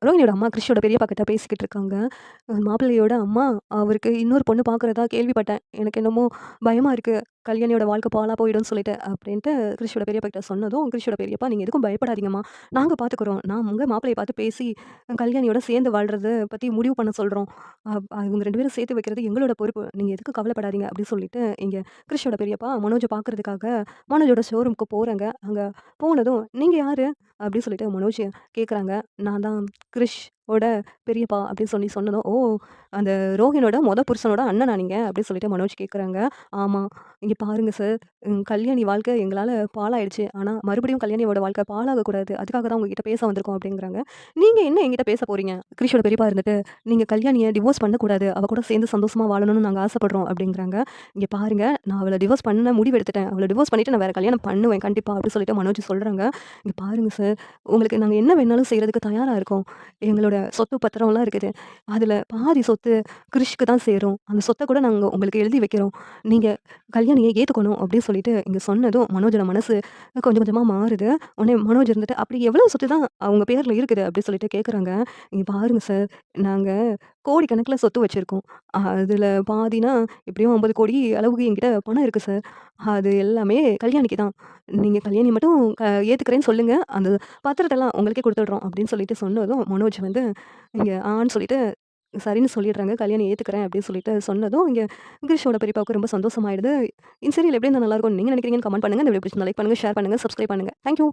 ரோஹிணியோட அம்மா கிறிஷோட பெரியப்பா கிட்ட பேசிக்கிட்டு இருக்காங்க. மாப்பிள்ளையோட அம்மா, அவருக்கு இன்னொரு பொண்ணு பார்க்குறதா கேள்விப்பட்டேன். எனக்கு என்னமோ பயமா இருக்கு. கல்யாணியோட வாழ்க்கை பாழா போயிடும்னு சொல்லிட்டு, அப்படின்ட்டு கிறிஷோட பெரியப்பா கிட்ட சொன்னதும், கிறிஷோட பெரியப்பா, "நீங்க எதுக்கும் பயப்படாதீங்கம்மா. நாங்க பார்த்துக்குறோம். நாங்க மாப்பிள்ளைய பார்த்து பேசி, கல்யாணியோட சேர்ந்து வாழ்றத பத்தி முடிவு பண்ண சொல்றோம். இவங்க 2 பேரும் சேர்த்து வைக்கிறது எங்களோட பொறுப்பு. நீங்க எதுக்கும் கவலைப்படாதீங்க." அப்படின்னு சொல்லிட்டு, இங்க கிறிஷோட பெரியப்பா மனோஜ பார்க்கறதுக்காக மனோஜோட ஷோரூம்க்கு போறாங்க. அங்க போனதும், "நீங்க யாரு?" அப்படின்னு சொல்லிட்டு மனோஜ் கேட்குறாங்க. "நான் தான் கிரிஷ் ஓட பெரியப்பா" அப்படின்னு சொல்லி சொன்னதும், "ஓ! அந்த ரோஹினோட புருஷனோட அண்ணனா நீங்க?" அப்படின்னு சொல்லிட்டு மனோஜ் கேட்குறாங்க. "ஆமா. இங்க பாருங்க சார், கல்யாணி வாழ்க்கை எங்களால பாழாயிடுச்சு. ஆனா மறுபடியும் கல்யாணியோட வாழ்க்கை பாழாகக்கூடாது. அதுக்காக தான் உங்ககிட்ட பேச வந்திருக்கோம்" அப்படிங்கிறாங்க. "நீங்க என்ன என்கிட்ட பேச போறீங்க?" கிரிஷோட பெரியப்பா இருந்துட்டு, "நீங்க கல்யாணிய டிவோர்ஸ் பண்ணக்கூடாது. அவ கூட சேர்ந்து சந்தோஷமா வாழணும்னு நாங்க ஆசைப்படுறோம்" அப்படிங்கிறாங்க. "இங்க பாருங்க, நான் அவள டிவோர்ஸ் பண்ண முடிவு எடுத்துட்டேன். அவள டிவோர்ஸ் பண்ணிட்டு நான் வேற கல்யாணம் பண்ணுவேன் கண்டிப்பா" அப்படின்னு சொல்லிட்டு மனோஜ் சொல்றாங்க. "இங்க பாருங்க சார், உங்களுக்கு நாங்க என்ன வேணாலும் செய்றதுக்கு தயாரா இருக்கோம். எங்களோட சொத்து பத்திரம்லாம் இருக்குது. அதுல பாதி சொத்து கிரிஷ்க்கு தான் சேரும். அந்த சொத்த கூட நாங்க உங்களுக்கு எழுதி வைக்கிறோம். நீங்க கல்யாணிய ஏத்துக்கணும்" அப்படின்னு சொல்லிட்டு இங்க சொன்னதும், மனோஜோட மனசு கொஞ்சம் கொஞ்சமா மாறுது. உடனே மனோஜ் இருந்துட்டு, "அப்படி எவ்வளவு சொத்து தான் அவங்க பேர்ல இருக்குது?" அப்படி சொல்லிட்டு கேட்குறாங்க. "இங்க பாருங்க சார், நாங்க கோடிக்கணக்குல சொத்து வச்சிருக்கோம். அதுல பாதினா எப்படியும் 50,00,00,000 அளவுக்கு என்கிட்ட பணம் இருக்கு சார். அது எல்லாமே கல்யாணிக்கு தான். நீங்க கல்யாணி மட்டும் ஏத்துக்கிறேன்னு சொல்லுங்க. அந்த பத்திரத்தெல்லாம் உங்களுக்கே குடுத்துடுறோம்" அப்படின்னு சொல்லிட்டு சொன்னதும், மனோஜ் வந்து இங்க ஆன்னு சொல்லிட்டு சரின்னு சொல்லிடுறாங்க. "கல்யாணி ஏத்துக்கிறேன்" அப்படின்னு சொல்லிட்டு சொன்னதும், இங்க கிரிஷோட பெரியப்பாவுக்கு ரொம்ப சந்தோஷமாயிடுது. இந்த சீரியல் எப்படி இருந்தா நல்லாயிருக்கும்னு நீங்க நினைக்கிறீங்கன்னு கமெண்ட் பண்ணுங்க. இந்த வீடியோ பிடிச்சிருந்தா லைக் பண்ணுங்க, ஷேர் பண்ணுங்க, சப்ஸ்கிரைப் பண்ணுங்க. Thank you.